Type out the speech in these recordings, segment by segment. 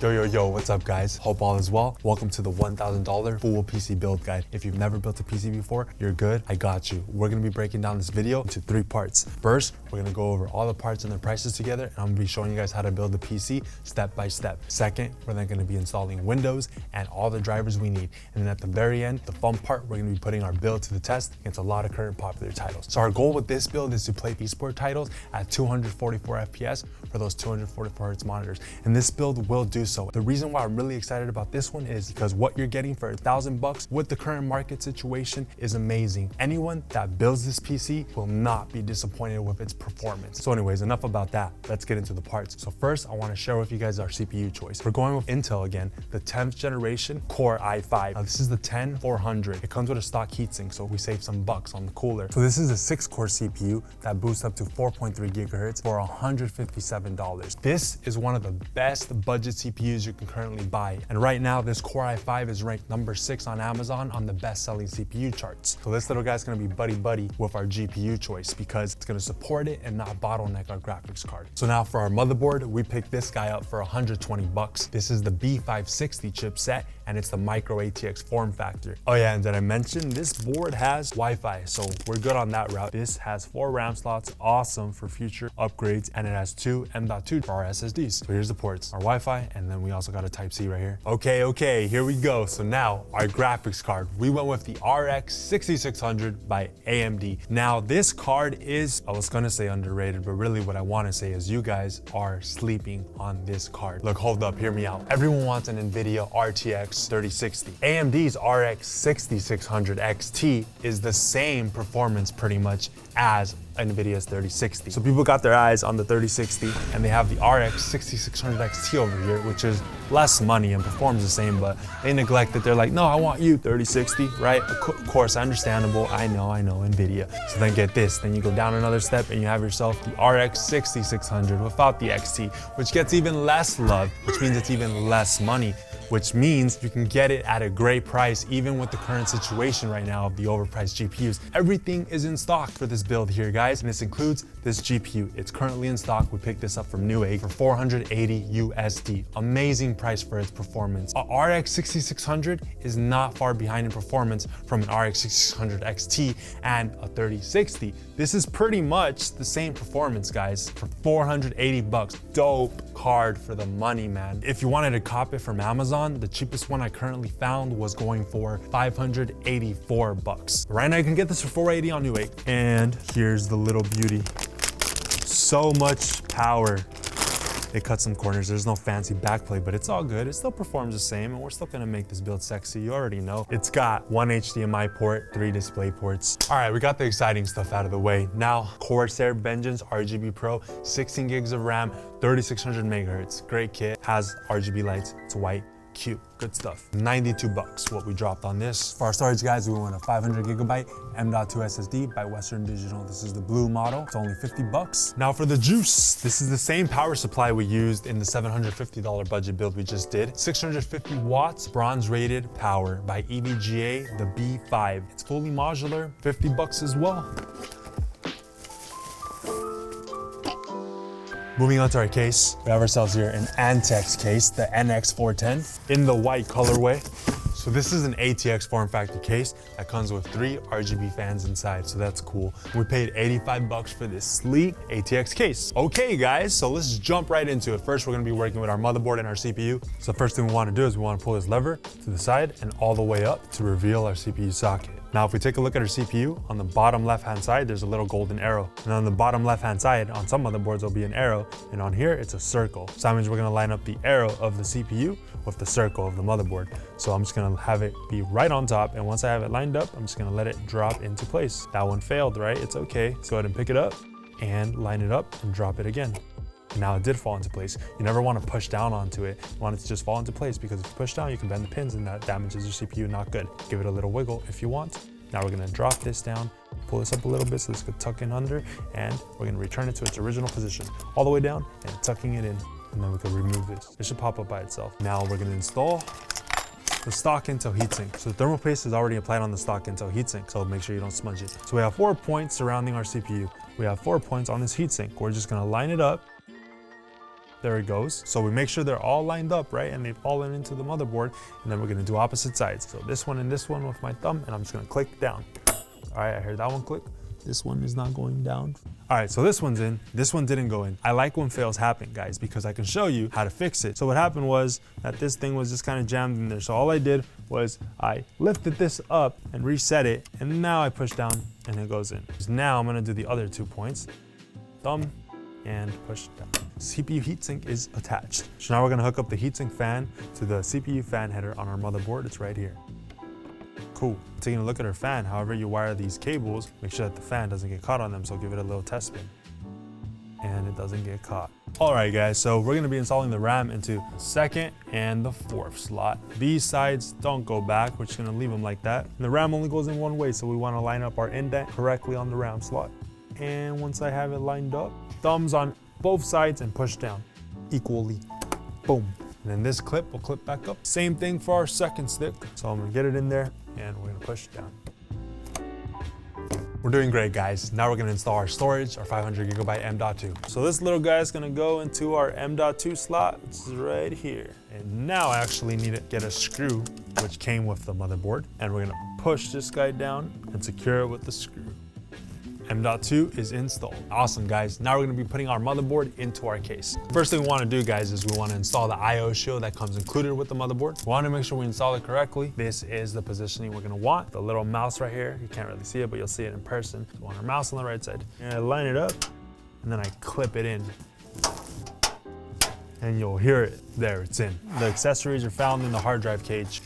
Yo, what's up guys? Hope all is well. Welcome to the $1,000 full PC build guide. If you've never built a PC before, you're good, I got you. We're gonna be breaking down this video into 3 parts. First, we're gonna go over all the parts and their prices together, and I'm gonna be showing you guys how to build the PC step by step. Second, we're then gonna be installing Windows and all the drivers we need. And then at the very end, the fun part, we're gonna be putting our build to the test against a lot of current popular titles. So our goal with this build is to play esport titles at 244 FPS for those 244 Hz monitors. And this build will do so. The reason why I'm really excited about this one is because what you're getting for $1,000 with the current market situation is amazing. Anyone that builds this PC will not be disappointed with its performance. So anyways, enough about that. Let's get into the parts. So first, I want to share with you guys our CPU choice. We're going with Intel again, the 10th generation Core i5. Now this is the 10400. It comes with a stock heatsink, so we save some bucks on the cooler. So this is a 6-core CPU that boosts up to 4.3 gigahertz for $157. This is one of the best budget CPUs you can currently buy. And right now, this Core i5 is ranked number 6 on Amazon on the best-selling CPU charts. So this little guy's gonna be buddy-buddy with our GPU choice because it's gonna support it and not bottleneck our graphics card. So now for our motherboard, we picked this guy up for 120 bucks. This is the B560 chipset, and it's the Micro-ATX form factor. Oh yeah, and did I mention this board has Wi-Fi, so we're good on that route. This has 4 RAM slots, awesome for future upgrades, and it has 2 M.2 for our SSDs. So here's the ports, our Wi-Fi, and then we also got a Type-C right here. Okay, here we go. So now our graphics card, we went with the RX 6600 by AMD. Now this card is, I was gonna say underrated, but really what I wanna say is you guys are sleeping on this card. Look, hold up, hear me out. Everyone wants an NVIDIA RTX 3060. AMD's RX 6600 XT is the same performance pretty much as NVIDIA's 3060. So people got their eyes on the 3060 and they have the RX 6600 XT over here, which is less money and performs the same, but they neglect it. They're like, no, I want you 3060, right? Of course, understandable. I know, NVIDIA. So then get this, then you go down another step and you have yourself the RX 6600 without the XT, which gets even less love, which means it's even less money, which means you can get it at a great price, even with the current situation right now of the overpriced GPUs. Everything is in stock for this build here, guys, and this includes this GPU. It's currently in stock. We picked this up from Newegg for 480 USD. Amazing price for its performance. A RX 6600 is not far behind in performance from an RX 6600 XT and a 3060. This is pretty much the same performance, guys, for 480 bucks. Dope card for the money, man. If you wanted to cop it from Amazon, the cheapest one I currently found was going for 584 bucks. Right now you can get this for 480 on Newegg. And here's the little beauty. So much power. It cuts some corners. There's no fancy backplate, but it's all good. It still performs the same, and we're still gonna make this build sexy. You already know. It's got 1 HDMI port, 3 display ports. All right, we got the exciting stuff out of the way. Now, Corsair Vengeance Rgb Pro, 16 gigs of RAM, 3600 megahertz. Great kit, has RGB lights, it's white. Cute, good stuff. 92 bucks what we dropped on this. For our storage, guys, we went a 500 gigabyte M.2 SSD by Western Digital. This is the blue model. It's only 50 bucks. Now for the juice, this is the same power supply we used in the $750 budget build we just did. 650 watts, bronze rated power by EVGA, the B5. It's fully modular, 50 bucks as well. Moving on to our case, we have ourselves here an Antec case, the NX410 in the white colorway. So this is an ATX form factor case that comes with 3 RGB fans inside, so that's cool. We paid 85 bucks for this sleek ATX case. Okay guys, so let's jump right into it. First, we're gonna be working with our motherboard and our CPU. So the first thing we wanna do is we wanna pull this lever to the side and all the way up to reveal our CPU socket. Now, if we take a look at our CPU, on the bottom left-hand side, there's a little golden arrow. And on the bottom left-hand side, on some motherboards, there'll be an arrow, and on here, it's a circle. So that means we're gonna line up the arrow of the CPU with the circle of the motherboard. So I'm just gonna have it be right on top, and once I have it lined up, I'm just gonna let it drop into place. That one failed, right? It's okay. Let's go ahead and pick it up and line it up and drop it again. Now it did fall into place. You never want to push down onto it. You want it to just fall into place, because if you push down, you can bend the pins and that damages your CPU, not good. Give it a little wiggle if you want. Now we're gonna drop this down, pull this up a little bit so this could tuck in under, and we're gonna return it to its original position, all the way down and tucking it in. And then we can remove this. It should pop up by itself. Now we're gonna install the stock Intel heatsink. So the thermal paste is already applied on the stock Intel heatsink, so make sure you don't smudge it. So we have 4 points surrounding our CPU. We have 4 points on this heatsink. We're just gonna line it up There it goes. So we make sure they're all lined up, right? And they've fallen into the motherboard. And then we're gonna do opposite sides. So this one and this one with my thumb, and I'm just gonna click down. All right, I heard that one click. This one is not going down. All right, so this one's in, this one didn't go in. I like when fails happen, guys, because I can show you how to fix it. So what happened was that this thing was just kind of jammed in there. So all I did was I lifted this up and reset it, and now I push down and it goes in. Now I'm gonna do the other 2 points. Thumb and push down. CPU heatsink is attached. So now we're gonna hook up the heatsink fan to the CPU fan header on our motherboard. It's right here. Cool. Taking a look at our fan, however you wire these cables, make sure that the fan doesn't get caught on them, so give it a little test spin. And it doesn't get caught. All right, guys, so we're gonna be installing the RAM into the 2nd and the 4th slot. These sides don't go back, we're just gonna leave them like that. And the RAM only goes in one way, so we wanna line up our indent correctly on the RAM slot. And once I have it lined up, thumbs on both sides and push down equally. Boom. And then this clip will clip back up. Same thing for our 2nd stick. So I'm gonna get it in there and we're gonna push down. We're doing great, guys. Now we're gonna install our storage, our 500GB M.2. So this little guy is gonna go into our M.2 slot, which is right here. And now I actually need to get a screw, which came with the motherboard. And we're gonna push this guy down and secure it with the screw. M.2 is installed. Awesome, guys. Now we're gonna be putting our motherboard into our case. First thing we wanna do, guys, is we wanna install the I/O shield that comes included with the motherboard. We wanna make sure we install it correctly. This is the positioning we're gonna want. The little mouse right here, you can't really see it, but you'll see it in person. We want our mouse on the right side. And I line it up, and then I clip it in. And you'll hear it. There, it's in. The accessories are found in the hard drive cage.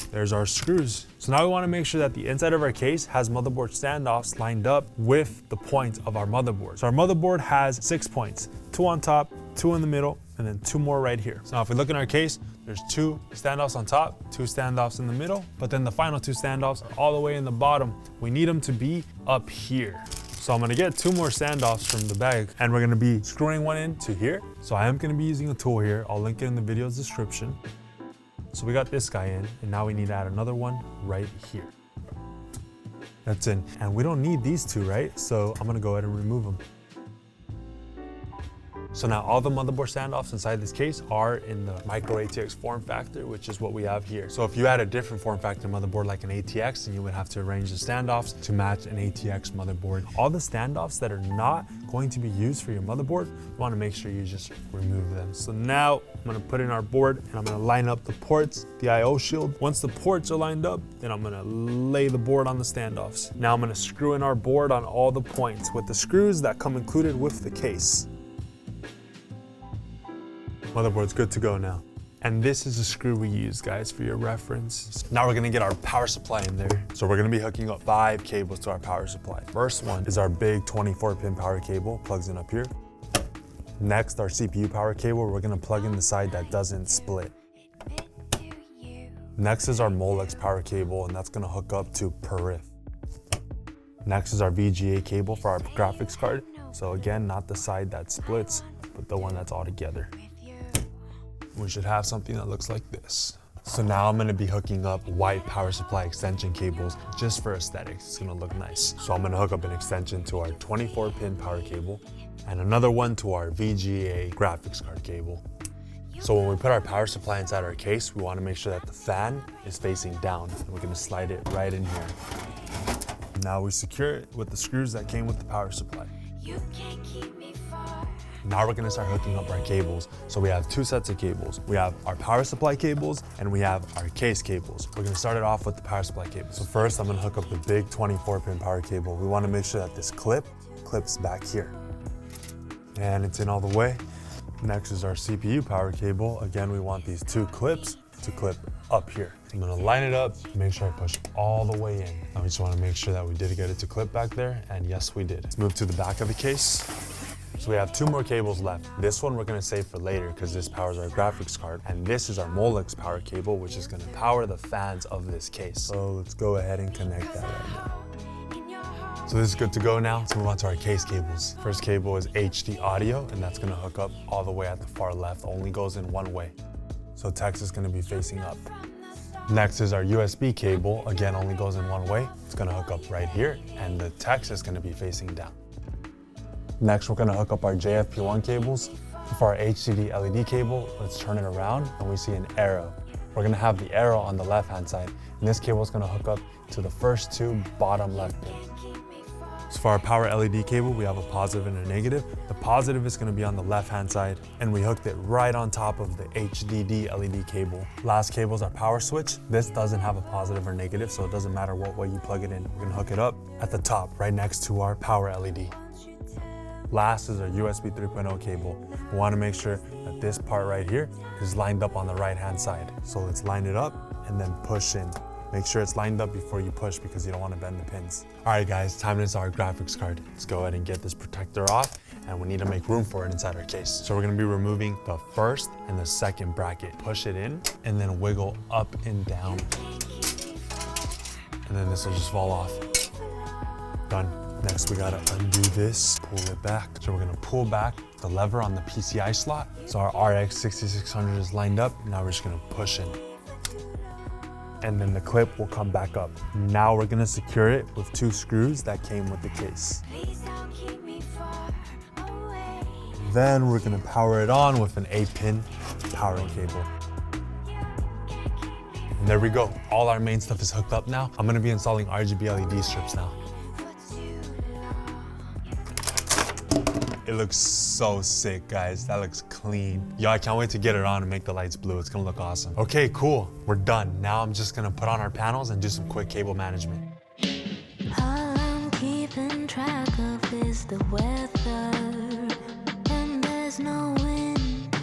There's our screws. So now we want to make sure that the inside of our case has motherboard standoffs lined up with the points of our motherboard. So our motherboard has 6 points, 2 on top, 2 in the middle, and then 2 more right here. So now if we look in our case, there's 2 standoffs on top, 2 standoffs in the middle, but then the final 2 standoffs are all the way in the bottom. We need them to be up here. So I'm gonna get 2 more standoffs from the bag, and we're gonna be screwing one into here. So I am gonna be using a tool here. I'll link it in the video's description. So we got this guy in, and now we need to add another one right here. That's in. And we don't need these 2, right? So I'm gonna go ahead and remove them. So now all the motherboard standoffs inside this case are in the Micro-ATX form factor, which is what we have here. So if you had a different form factor motherboard like an ATX, then you would have to arrange the standoffs to match an ATX motherboard. All the standoffs that are not going to be used for your motherboard, you want to make sure you just remove them. So now I'm going to put in our board and I'm going to line up the ports, the I/O shield. Once the ports are lined up, then I'm going to lay the board on the standoffs. Now I'm going to screw in our board on all the points with the screws that come included with the case. Motherboard's good to go now. And this is the screw we use, guys, for your reference. Now we're gonna get our power supply in there. So we're gonna be hooking up 5 cables to our power supply. First one is our big 24-pin power cable, plugs in up here. Next, our CPU power cable, we're gonna plug in the side that doesn't split. Next is our Molex power cable, and that's gonna hook up to periph. Next is our VGA cable for our graphics card. So again, not the side that splits, but the one that's all together. We should have something that looks like this. So now I'm gonna be hooking up white power supply extension cables just for aesthetics. It's gonna look nice. So I'm gonna hook up an extension to our 24-pin power cable and another one to our VGA graphics card cable. So when we put our power supply inside our case, we wanna make sure that the fan is facing down. And we're gonna slide it right in here. Now we secure it with the screws that came with the power supply. You can't keep me far. Now we're gonna start hooking up our cables. So we have 2 sets of cables. We have our power supply cables and we have our case cables. We're gonna start it off with the power supply cable. So first I'm gonna hook up the big 24-pin power cable. We wanna make sure that this clips back here. And it's in all the way. Next is our CPU power cable. Again, we want these 2 clips to clip up here. I'm gonna line it up, make sure I push all the way in. Now we just wanna make sure that we did get it to clip back there, and yes, we did. Let's move to the back of the case. So we have 2 more cables left. This one we're gonna save for later because this powers our graphics card. And this is our Molex power cable, which is gonna power the fans of this case. So let's go ahead and connect that right now. So this is good to go now. Let's move on to our case cables. First cable is HD audio, and that's gonna hook up all the way at the far left, only goes in one way. So text is gonna be facing up. Next is our USB cable, again, only goes in one way. It's gonna hook up right here, and the text is gonna be facing down. Next, we're gonna hook up our JFP1 cables. For our HDD LED cable, let's turn it around and we see an arrow. We're gonna have the arrow on the left-hand side, and this cable is gonna hook up to the first two bottom left pins. So for our power LED cable, we have a positive and a negative. The positive is gonna be on the left-hand side, and we hooked it right on top of the HDD LED cable. Last cable is our power switch. This doesn't have a positive or negative, so it doesn't matter what way you plug it in. We're gonna hook it up at the top, right next to our power LED. Last is our USB 3.0 cable. We wanna make sure that this part right here is lined up on the right-hand side. So let's line it up and then push in. Make sure it's lined up before you push because you don't want to bend the pins. All right guys, time to install our graphics card. Let's go ahead and get this protector off, and we need to make room for it inside our case. So we're gonna be removing the first and the second bracket. Push it in and then wiggle up and down. And then this will just fall off. Done. Next we gotta undo this, pull it back. So we're gonna pull back the lever on the PCI slot. So our RX 6600 is lined up. Now we're just gonna push in. And then the clip will come back up. Now we're gonna secure it with 2 screws that came with the case. Then we're gonna power it on with an 8-pin powering cable. And there we go. All our main stuff is hooked up now. I'm gonna be installing RGB LED strips now. It looks so sick, guys. That looks clean. Yo, I can't wait to get it on and make the lights blue. It's gonna look awesome. Okay, cool. We're done. Now I'm just gonna put on our panels and do some quick cable management. All I'm keeping track of is the weather, and there's no wind,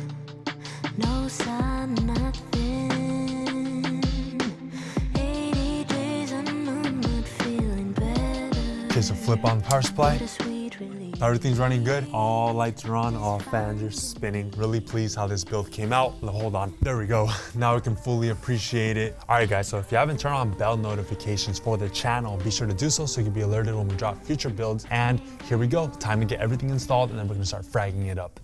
no sun, nothing. 80 days and I'm not feeling better. Okay, so flip on the power supply. Sweet relief. Everything's running good. All lights are on, all fans are spinning. Really pleased how this build came out. Hold on, there we go. Now we can fully appreciate it. All right guys, so if you haven't turned on bell notifications for the channel, be sure to do so you can be alerted when we drop future builds. And here we go, time to get everything installed, and then we're gonna start fragging it up.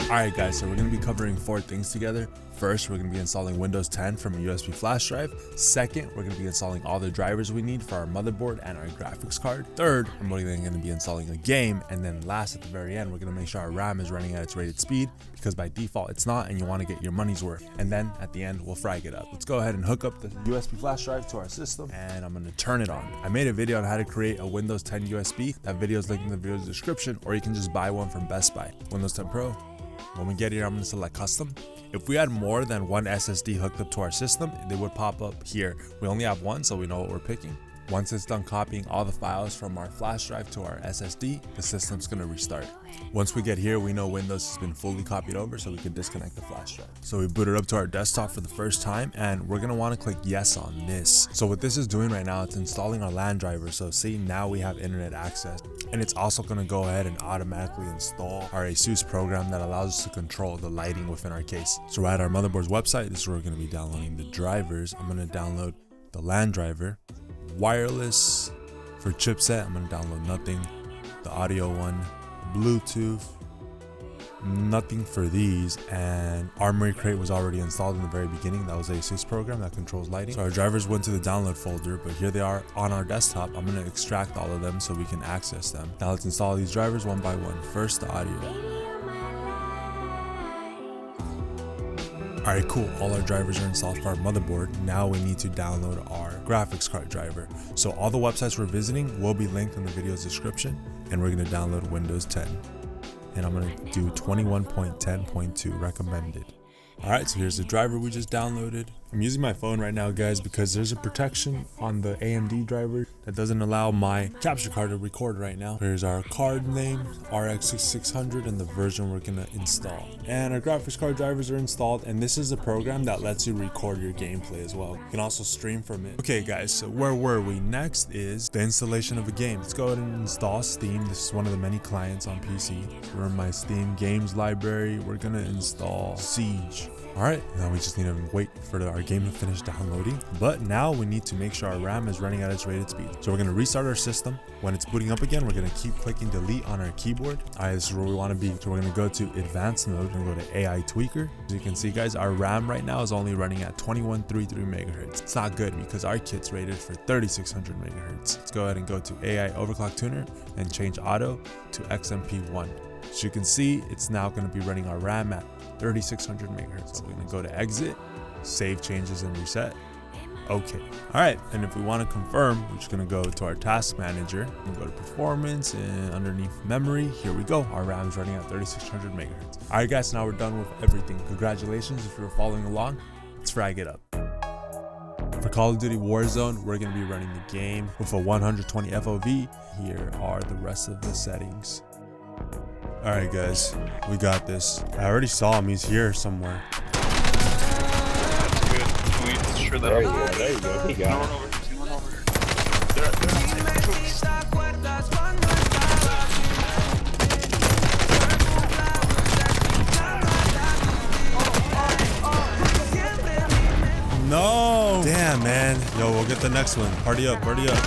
All right guys, so we're gonna be covering 4 things together. First, we're gonna be installing Windows 10 from a USB flash drive. Second, we're gonna be installing all the drivers we need for our motherboard and our graphics card. Third, I'm gonna be installing a game. And then last, at the very end, we're gonna make sure our RAM is running at its rated speed, because by default it's not, and you wanna get your money's worth. And then at the end, we'll frag it up. Let's go ahead and hook up the USB flash drive to our system, and I'm gonna turn it on. I made a video on how to create a Windows 10 USB. That video is linked in the video description, or you can just buy one from Best Buy. Windows 10 Pro. When we get here, I'm gonna select custom. If we had more than 1 SSD hooked up to our system, they would pop up here. We only have 1, so we know what we're picking. Once it's done copying all the files from our flash drive to our SSD, the system's gonna restart. Once we get here, we know Windows has been fully copied over, so we can disconnect the flash drive. So we boot it up to our desktop for the first time, and we're gonna wanna click yes on this. So what this is doing right now, it's installing our LAN driver. So see, now we have internet access. And it's also gonna go ahead and automatically install our ASUS program that allows us to control the lighting within our case. So we're at our motherboard's website. This is where we're gonna be downloading the drivers. I'm gonna download the LAN driver. Wireless for chipset, I'm gonna download nothing. The audio one, Bluetooth, nothing for these. And Armory Crate was already installed in the very beginning. That was the ASUS program that controls lighting. So our drivers went to the download folder, but here they are on our desktop. I'm gonna extract all of them so we can access them. Now let's install these drivers one by one. First, the audio. All right, cool. All our drivers are installed for our motherboard. Now we need to download our graphics card driver. So all the websites we're visiting will be linked in the video's description, and we're gonna download Windows 10. And I'm gonna do 21.10.2 recommended. All right, so here's the driver we just downloaded. I'm using my phone right now, guys, because there's a protection on the AMD driver that doesn't allow my capture card to record right now. Here's our card name, RX 6600, and the version we're gonna install. And our graphics card drivers are installed, and this is a program that lets you record your gameplay as well. You can also stream from it. Okay, guys, so where were we? Next is the installation of a game. Let's go ahead and install Steam. This is one of the many clients on PC. We're in my Steam games library. We're gonna install Siege. All right, now we just need to wait for our game to finish downloading. But now we need to make sure our RAM is running at its rated speed. So we're gonna restart our system. When it's booting up again, we're gonna keep clicking delete on our keyboard. All right, this is where we wanna be. So we're gonna go to advanced mode and go to AI tweaker. As you can see, guys, our RAM right now is only running at 2133 megahertz. It's not good because our kit's rated for 3600 megahertz. Let's go ahead and go to AI overclock tuner and change auto to XMP1. As you can see, it's now going to be running our RAM at 3600 megahertz. So we're going to go to exit, save changes and reset. Okay. All right. And if we want to confirm, we're just going to go to our task manager and go to performance, and underneath memory, here we go. Our RAM is running at 3600 megahertz. All right, guys, now we're done with everything. Congratulations if you're following along. Let's frag it up. For Call of Duty Warzone, we're going to be running the game with a 120 FOV. Here are the rest of the settings. All right, guys, we got this. I already saw him. He's here somewhere. There you go, there you go. He got it. No! Damn, man. Yo, we'll get the next one. Party up, party up.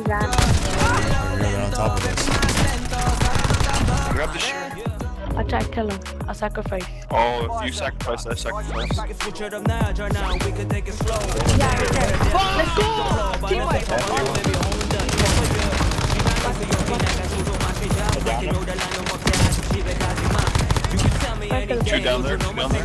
They're on top of us. Grab the shield. I tried to kill him. I sacrificed. Oh, if you sacrifice, I sacrifice. Yeah, let's go! Teamwork! Two down there, two down there.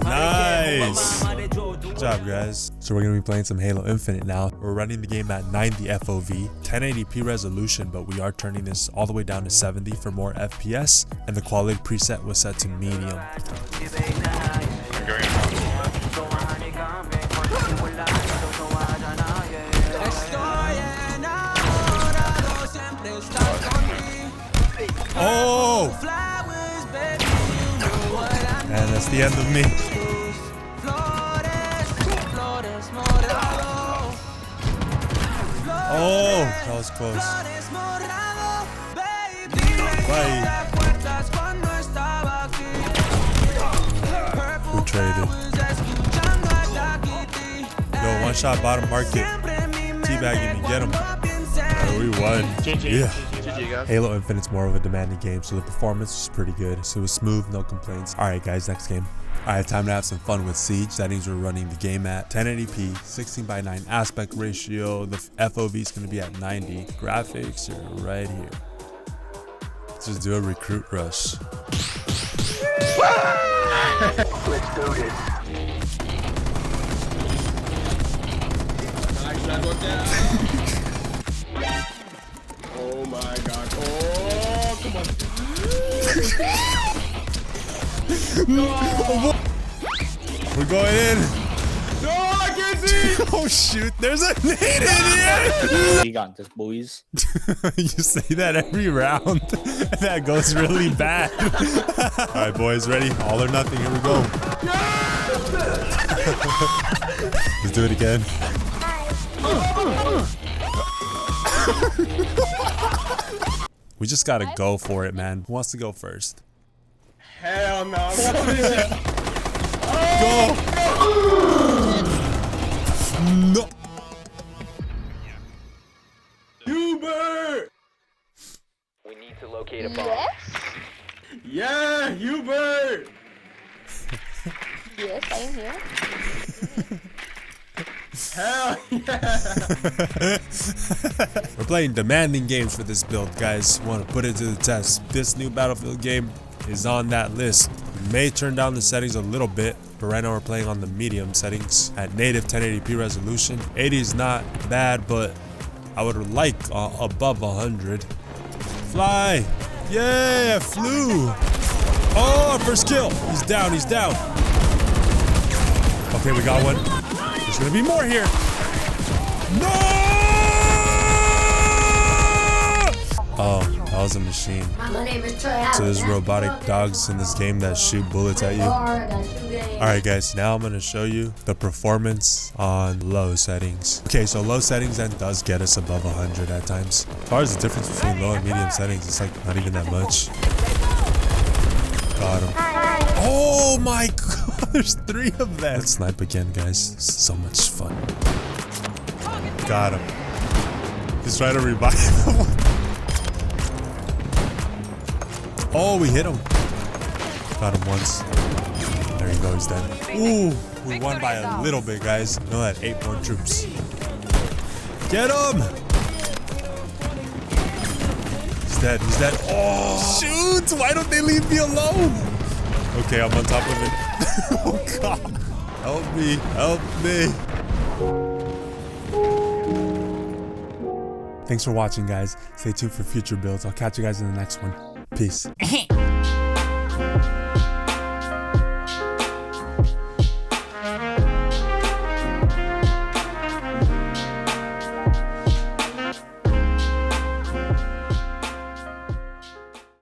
Nice! Good job, guys. So we're going to be playing some Halo Infinite now. We're running the game at 90 FOV, 1080p resolution, but we are turning this all the way down to 70 for more FPS, and the quality preset was set to medium. Oh! And that's the end of me. Oh, that was close. Bye. Who traded? Yo, one shot bottom market. Teabagging me, get him. Oh, we won. Yeah. Halo Infinite's more of a demanding game, so the performance was pretty good. So it was smooth, no complaints. All right, guys, next game. All right, time to have some fun with Siege. Settings we're running the game at 1080p, 16:9 aspect ratio. The FOV is going to be at 90. Graphics are right here. Let's just do a recruit rush. Let's do this. Nice, that worked out. Oh my god. Oh, come on. No. We're going in. No, I can't see. Oh shoot, there's a nade in here. We got this, boys. You say that every round. That goes really bad. All right, boys, ready? All or nothing. Here we go. Let's do it again. We just gotta go for it, man. Who wants to go first? Hell no. Go! No! Hubert! We need to locate a bomb. Yeah, Hubert! Yes, I am here. Hell yeah! We're playing demanding games for this build, guys. Want to put it to the test. This new Battlefield game is on that list. We may turn down the settings a little bit, but right now we're playing on the medium settings at native 1080p resolution. 80 is not bad, but I would like above 100. Fly! Yeah, flew! Oh, our first kill! He's down, he's down. Okay, we got one. There's gonna be more here. No! Oh, that was a machine. So there's robotic dogs in this game that shoot bullets at you. Alright guys, now I'm gonna show you the performance on low settings. Okay, so low settings then does get us above 100 at times. As far as the difference between low and medium settings, it's like not even that much. Got him. Oh my god, there's 3 of them. Let's snipe again, guys. So much fun. Got him. He's trying to revive him. Oh, we hit him. Got him once. There you go, he's dead. Ooh, we won by a little bit, guys. No, that 8 more troops. Get him! He's dead, he's dead. Oh, shoot! Why don't they leave me alone? Okay, I'm on top of it. Oh, God. Help me, help me. Thanks for watching, guys. Stay tuned for future builds. I'll catch you guys in the next one. Peace.